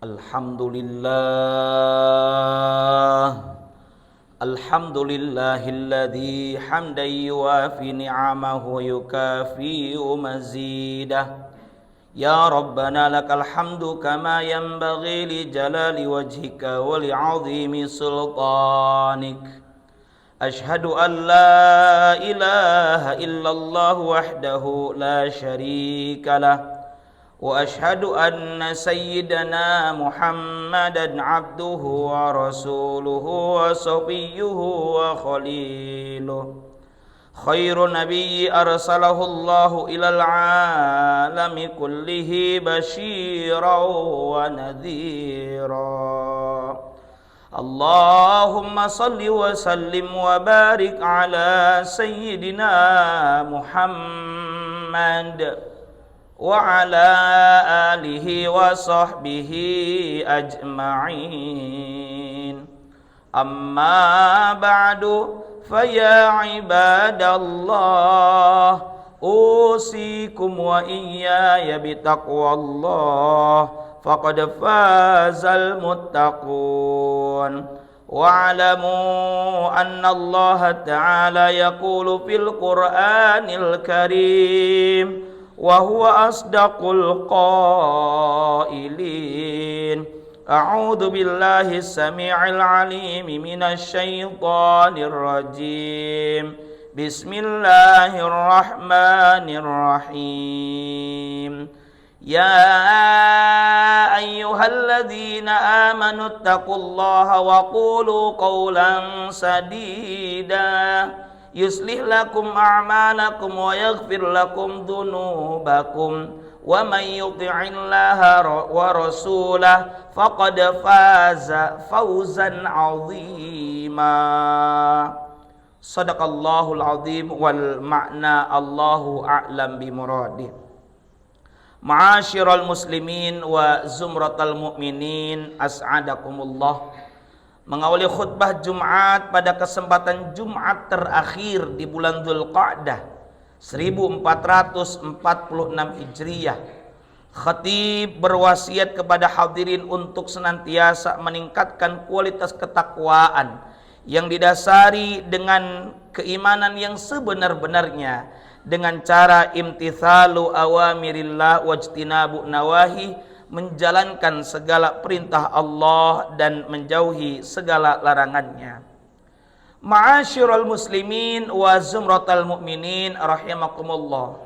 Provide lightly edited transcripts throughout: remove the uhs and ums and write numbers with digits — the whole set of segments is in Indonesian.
Alhamdulillahilladzi hamdan yuwafi ni'amahu wa yukafi'u mazidah. Ya Rabbana lakal hamdu kama yanbaghi li jalali wajhika wa li'azimi sultanik. Ashhadu an la ilaha illallah wahdahu la syarika lah. Wa ashhadu anna sayyidana Muhammadan abduhu wa rasuluhu wa safiyyuhu wa khaliluh. Khairu nabiyyi arsalahu Allahu ilal alami kullihi basyiran wa nadhira. Allahumma salli wa sallim wa barik ala sayyidina Muhammad wa ala alihi wa sahbihi ajma'in. Amma ba'du, faya ibadallah, usikum wa iyaya bitaqwallah, faqad fazal muttaqun. Wa'lamu anna Allah ta'ala yaqulu fil Qur'anil Karim wa huwa asdaqul qailin. A'udzu billahi as-sami'il 'alim minasy syaithanir rajim. Bismillahirrahmanirrahim. Ya ayyuhalladzina amanu taqullaha wa qulu qawlan sadida yuslih lakum a'malakum wa yaghfir lakum dhunubakum wa man yuti'illaha wa rasulahu faqad faza fawzan 'azima. Shadaqallahul 'azim wal ma'na Allahu a'lam bi muradih. Ma'asyiral muslimin wa zumratal mu'minin, as'adakumullah. Mengawali khutbah Jumat pada kesempatan Jumat terakhir di bulan Dzulqa'dah 1446 Hijriah, khatib berwasiat kepada hadirin untuk senantiasa meningkatkan kualitas ketakwaan yang didasari dengan keimanan yang sebenar-benarnya, dengan cara imtithalu awamirillah wajtinabu nawahi, menjalankan segala perintah Allah dan menjauhi segala larangannya. Ma'asyiral muslimin wa zumratal mu'minin rahimakumullah.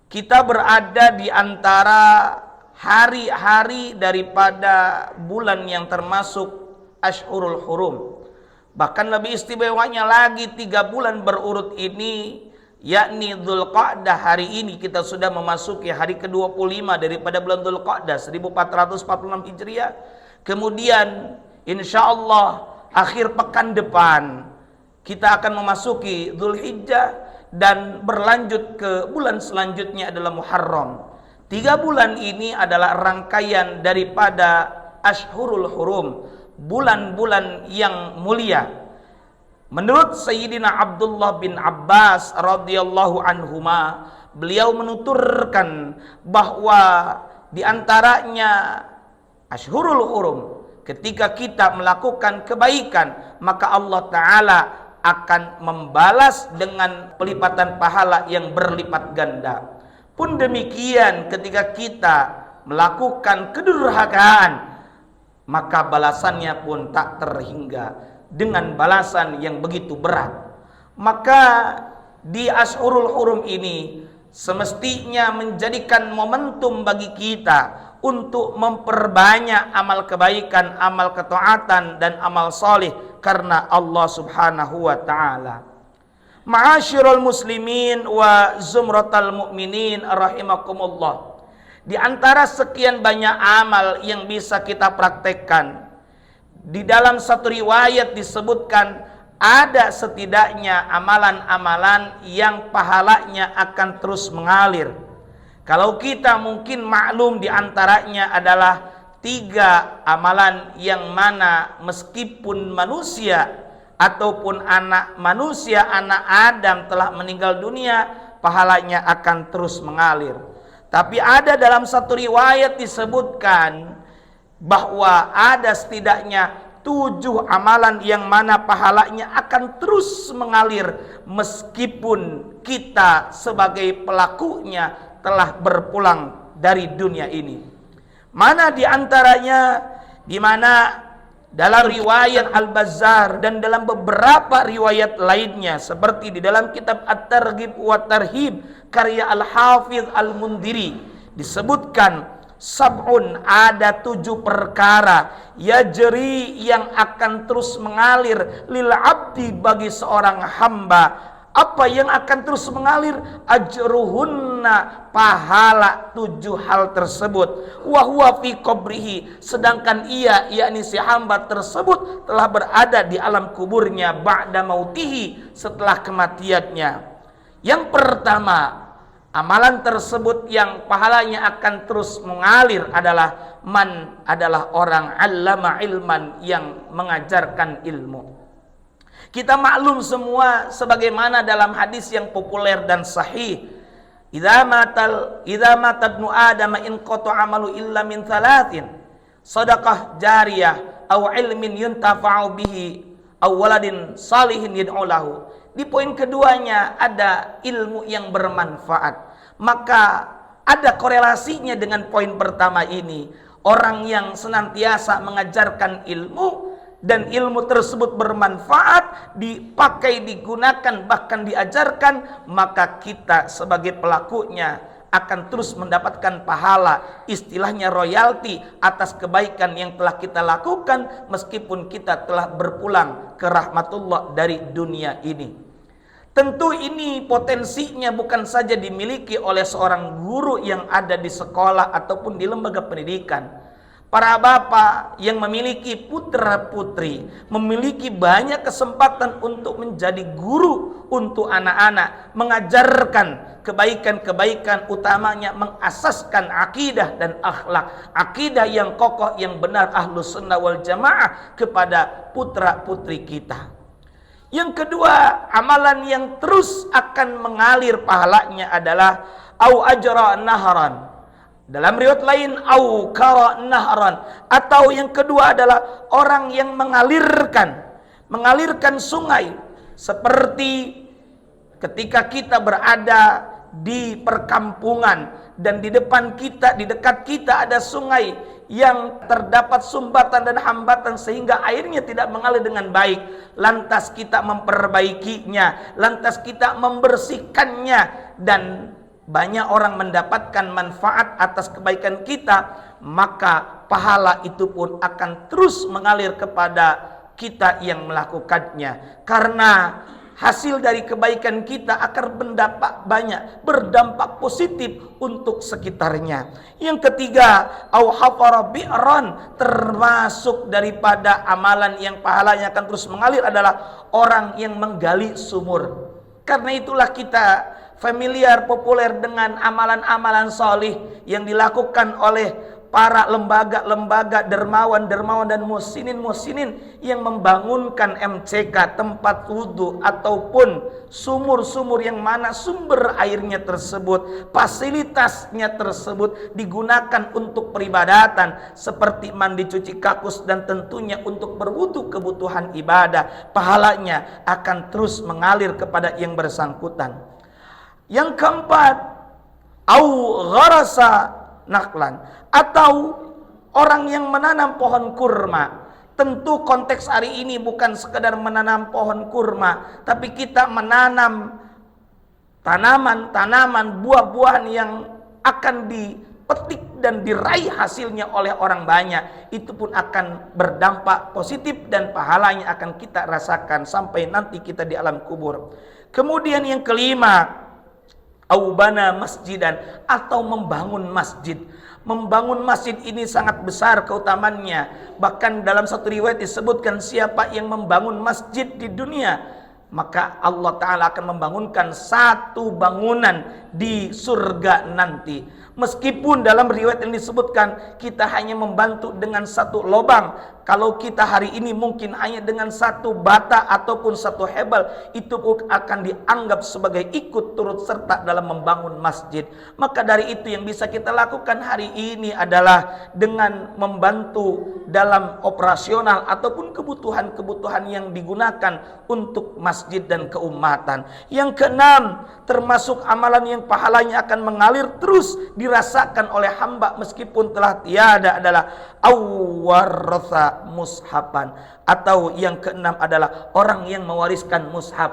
Kita berada di antara hari-hari daripada bulan yang termasuk Ashhurul Hurum. Bahkan lebih istimewanya lagi 3 bulan berurut ini, yakni Dzulqa'dah. Hari ini kita sudah memasuki hari ke-25 daripada bulan Dzulqa'dah 1446 Hijriah. Kemudian insyaallah akhir pekan depan kita akan memasuki Dzulhijjah dan berlanjut ke bulan selanjutnya adalah Muharram. 3 bulan ini adalah rangkaian daripada Ashhurul Hurum, bulan-bulan yang mulia. Menurut Sayyidina Abdullah bin Abbas radhiyallahu anhuma, beliau menuturkan bahwa di antaranya Ashhurul Hurum, ketika kita melakukan kebaikan, maka Allah Ta'ala akan membalas dengan pelipatan pahala yang berlipat ganda. Pun demikian ketika kita melakukan kedurhakaan, maka balasannya pun tak terhingga dengan balasan yang begitu berat. Maka di Ashhurul Hurum ini semestinya menjadikan momentum bagi kita untuk memperbanyak amal kebaikan, amal ketaatan dan amal salih karena Allah Subhanahu wa taala. Ma'asyiral muslimin wa zumratal mu'minin rahimakumullah. Di antara sekian banyak amal yang bisa kita praktekkan, di dalam satu riwayat disebutkan ada setidaknya amalan-amalan yang pahalanya akan terus mengalir. Kalau kita mungkin maklum di antaranya adalah 3 amalan yang mana meskipun manusia ataupun anak manusia, anak Adam telah meninggal dunia, pahalanya akan terus mengalir. Tapi ada dalam satu riwayat disebutkan bahwa ada setidaknya 7 amalan yang mana pahalanya akan terus mengalir meskipun kita sebagai pelakunya telah berpulang dari dunia ini. Mana di antaranya? Di mana dalam riwayat Al-Bazzar dan dalam beberapa riwayat lainnya, seperti di dalam kitab At-Targhib wa Tarhib karya Al-Hafidh Al-Mundhiri, disebutkan sab'un, ada 7 perkara yajri yang akan terus mengalir lil abdi, bagi seorang hamba. Apa yang akan terus mengalir? Ajruhunna, pahala 7 hal tersebut. Wa huwa fi qabrihi, sedangkan ia, yakni si hamba tersebut, telah berada di alam kuburnya, ba'da mautihi, setelah kematiannya. Yang pertama, amalan tersebut yang pahalanya akan terus mengalir adalah adalah orang allama ilman, yang mengajarkan ilmu. Kita maklum semua sebagaimana dalam hadis yang populer dan sahih, idza mata ibnu adam in qata amalu illa min thalathin, shadaqah jariyah aw ilmin yuntafa'u bihi aw waladin salihin yad'u lahu. Di poin keduanya ada ilmu yang bermanfaat. Maka ada korelasinya dengan poin pertama ini. Orang yang senantiasa mengajarkan ilmu dan ilmu tersebut bermanfaat, dipakai, digunakan, bahkan diajarkan, maka kita sebagai pelakunya akan terus mendapatkan pahala, istilahnya royalti atas kebaikan yang telah kita lakukan meskipun kita telah berpulang ke rahmatullah dari dunia ini. Tentu ini potensinya bukan saja dimiliki oleh seorang guru yang ada di sekolah ataupun di lembaga pendidikan. Para bapak yang memiliki putra-putri memiliki banyak kesempatan untuk menjadi guru untuk anak-anak, mengajarkan kebaikan-kebaikan, utamanya mengasaskan akidah dan akhlak, akidah yang kokoh, yang benar, ahlus sunnah wal jamaah kepada putra-putri kita. Yang kedua, amalan yang terus akan mengalir pahalanya adalah au ajra nahran. Dalam riwayat lain au kara nahran, atau yang kedua adalah orang yang mengalirkan sungai. Seperti ketika kita berada di perkampungan dan di depan kita, di dekat kita ada sungai yang terdapat sumbatan dan hambatan sehingga airnya tidak mengalir dengan baik. Lantas kita memperbaikinya, lantas kita membersihkannya, dan banyak orang mendapatkan manfaat atas kebaikan kita, maka pahala itu pun akan terus mengalir kepada kita yang melakukannya. Karena hasil dari kebaikan kita akan berdampak positif untuk sekitarnya. Yang ketiga, au hafara bi'ran, termasuk daripada amalan yang pahalanya akan terus mengalir adalah orang yang menggali sumur. Karena itulah kita familiar, populer dengan amalan-amalan solih yang dilakukan oleh para lembaga-lembaga dermawan dan muhsinin yang membangunkan MCK, tempat wudhu ataupun sumur-sumur yang mana sumber airnya tersebut, fasilitasnya tersebut digunakan untuk peribadatan seperti mandi, cuci kakus, dan tentunya untuk berwudhu kebutuhan ibadah. Pahalanya akan terus mengalir kepada yang bersangkutan. Yang keempat, au gharasa naklan, atau orang yang menanam pohon kurma. Tentu konteks hari ini bukan sekedar menanam pohon kurma, tapi kita menanam tanaman-tanaman, buah-buahan yang akan dipetik dan diraih hasilnya oleh orang banyak. Itu pun akan berdampak positif dan pahalanya akan kita rasakan sampai nanti kita di alam kubur. Kemudian yang kelima, aubana masjidan, atau membangun masjid. Membangun masjid ini sangat besar keutamannya. Bahkan dalam satu riwayat disebutkan siapa yang membangun masjid di dunia, maka Allah Ta'ala akan membangunkan satu bangunan di surga nanti. Meskipun dalam riwayat yang disebutkan kita hanya membantu dengan satu lubang, kalau kita hari ini mungkin hanya dengan satu bata ataupun satu hebel, itu pun akan dianggap sebagai ikut turut serta dalam membangun masjid. Maka dari itu yang bisa kita lakukan hari ini adalah dengan membantu dalam operasional ataupun kebutuhan-kebutuhan yang digunakan untuk masjid dan keumatan. Yang keenam, termasuk amalan yang pahalanya akan mengalir terus dirasakan oleh hamba meskipun telah tiada adalah awarratha mushafan, atau yang keenam adalah orang yang mewariskan mushaf.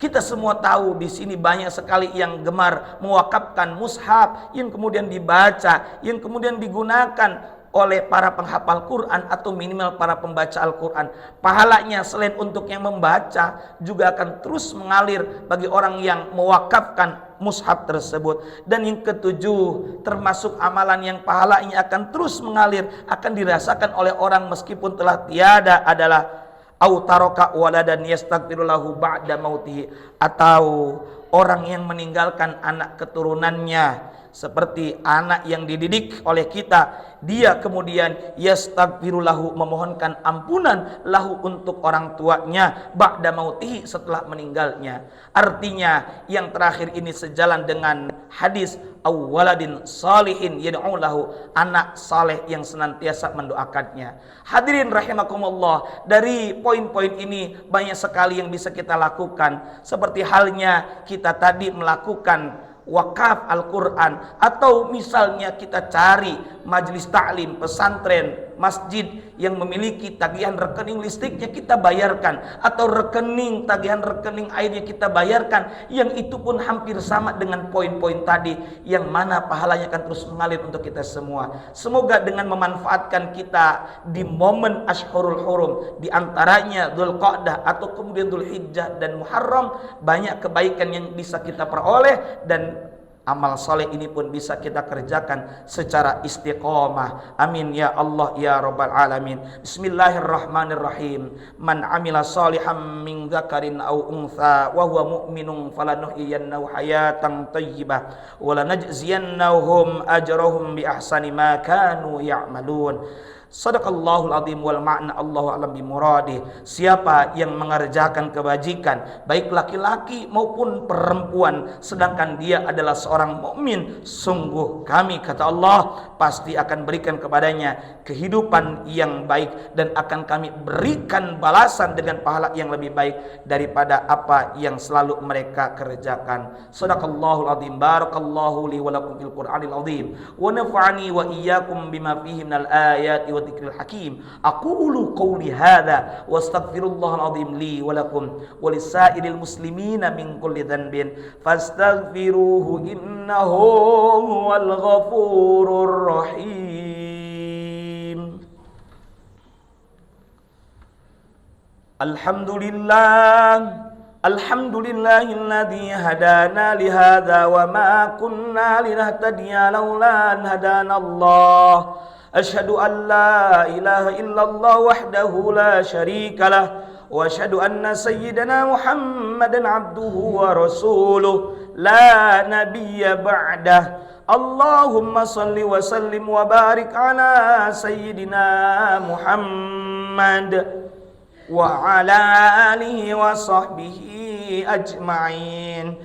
Kita semua tahu di sini banyak sekali yang gemar mewakafkan mushaf yang kemudian dibaca, yang kemudian digunakan oleh para penghafal Quran atau minimal para pembaca Al-Quran. Pahalanya selain untuk yang membaca juga akan terus mengalir bagi orang yang mewakafkan mushaf tersebut. Dan yang ketujuh, termasuk amalan yang pahalanya akan terus mengalir, akan dirasakan oleh orang meskipun telah tiada adalah autaraka waladan yastaghfiru lahu ba'da mautihi, atau orang yang meninggalkan anak keturunannya, seperti anak yang dididik oleh kita, dia kemudian yastaghfiru lahu, memohonkan ampunan lahu untuk orang tuanya ba'da mautihi, setelah meninggalnya. Artinya yang terakhir ini sejalan dengan hadis awwaladin salihin yad'u lahu, anak saleh yang senantiasa mendoakannya. Hadirin rahimakumullah, dari poin-poin ini banyak sekali yang bisa kita lakukan, seperti halnya kita tadi melakukan wakaf Al-Quran, atau misalnya kita cari majelis taklim, pesantren, masjid yang memiliki tagihan rekening listriknya kita bayarkan, atau tagihan rekening airnya kita bayarkan, yang itu pun hampir sama dengan poin-poin tadi, yang mana pahalanya akan terus mengalir untuk kita semua. Semoga dengan memanfaatkan kita di momen Ashhurul Hurum, di antaranya Dzulqa'dah atau kemudian Dzulhijjah dan Muharram, banyak kebaikan yang bisa kita peroleh, dan amal soleh ini pun bisa kita kerjakan secara istiqomah. Amin ya Allah ya Rabbal Alamin. Bismillahirrahmanirrahim. Man amila salihan min dzakarin aw untha wa huwa mu'minun falanuhyiyannahu hayatan thayyibah wa lanajziyannahum ajrahum bi ahsani ma kanu ya'malun. Sadaqallahul azim wal ma'na Allahu a'lam bimuradih. Siapa yang mengerjakan kebajikan, baik laki-laki maupun perempuan, sedangkan dia adalah seorang mukmin, sungguh kami, kata Allah, pasti akan berikan kepadanya kehidupan yang baik, dan akan kami berikan balasan dengan pahala yang lebih baik daripada apa yang selalu mereka kerjakan. Sadaqallahul azim. Barakallahu li wa lakum fil Qur'anil azim wa nafa'ani wa iyyakum bima fihi minal ayati wa dzikril hakim. Aqulu qawli hadza wa astaghfirullahal azim li wa lakum wa lisairil muslimina min kulli dhanbin fastaghfiruhu innahu huwal ghafurur rahim. Alhamdulillah, alhamdulillahilladzi hadana li hadza wa ma kunna linahtadiya laula an hadana Allah. Asyhadu an la ilaha illallah wahdahu la syarika lah, wa asyhadu anna sayyidana Muhammadan abduhu wa rasuluh la nabiyya ba'dah. Allahumma salli wa sallim wa barik ala sayyidina Muhammad wa ala alihi wa sahbihi ajma'in.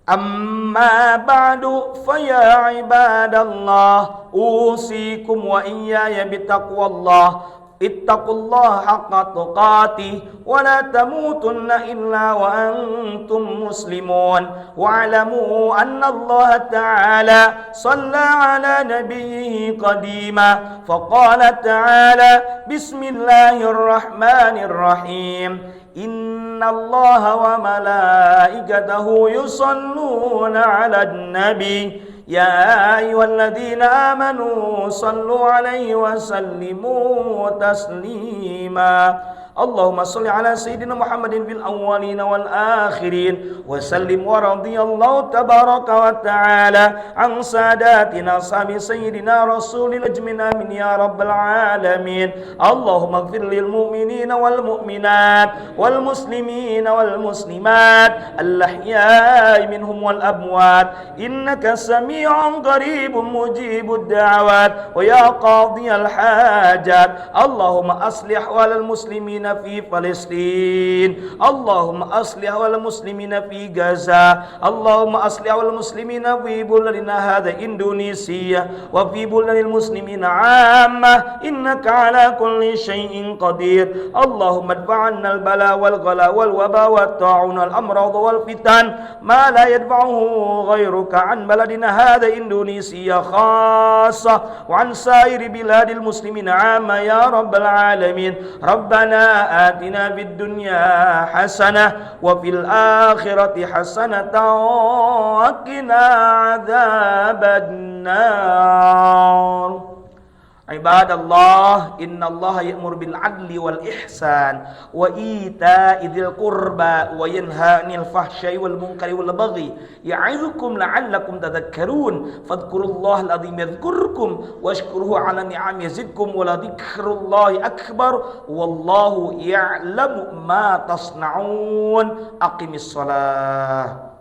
Amma ba'du faya ibadallah, usikum wa iyaya bitaqwallah. Ittaqullaha haqqa tuqatih wa la tamutunna illa wa antum muslimun. Wa'lamu anna Allah ta'ala shalla ala nabiyhi qadima faqala ta'ala bismillahirrahmanirrahim. Inna Allah wa malaikatahu yusalluna ala nabi. Ya ayyuhalladzina amanu sallu alaihi wa sallimu taslima. Allahumma salli ala Sayyidina Muhammadin fil awwalin wal akhirin wa sallim wa radiyallahu tabaraka wa ta'ala an sadatina sahabi Sayyidina Rasulil ajmin amin ya rabbal alamin. Allahumma ighfir lil mu'minina wal mu'minat wal muslimina wal muslimat al-ahya'i minhum wal amwat innaka sami'un qaribun mujibud da'awat wa ya qadiyal hajat. Allahumma aslih walal muslimin في فلسطين اللهم أصلح والمسلمين في غزة اللهم أصلح والمسلمين في بلدنا هذا إندونيسيا وفي بلدان المسلمين عامة إنك على كل شيء قدير. اللهم ادفع عنا البلاء والغلا والوباء والطاعون والأمراض والفتن ما لا يدفعه غيرك عن بلدنا هذا إندونيسيا خاصة وعن سائر بلاد المسلمين عامة يا رب العالمين. ربنا آتنا في الدنيا حسنة وفي الآخرة حسنة وقنا عذاب النار. Ibadallah, innallaha ya'muru bil adli wal ihsan wa ita'i dzil qurba wa yanha 'anil fahsya'i wal munkari wal baghi ya'idzukum la'allakum tadhakkarun fadhkurullahal 'azim yadhkurkum washkuruhu 'ala ni'amihi yazidkum wa la dzikrullahi akbar wallahu ya'lamu ma tasna'un. Aqimis shalah.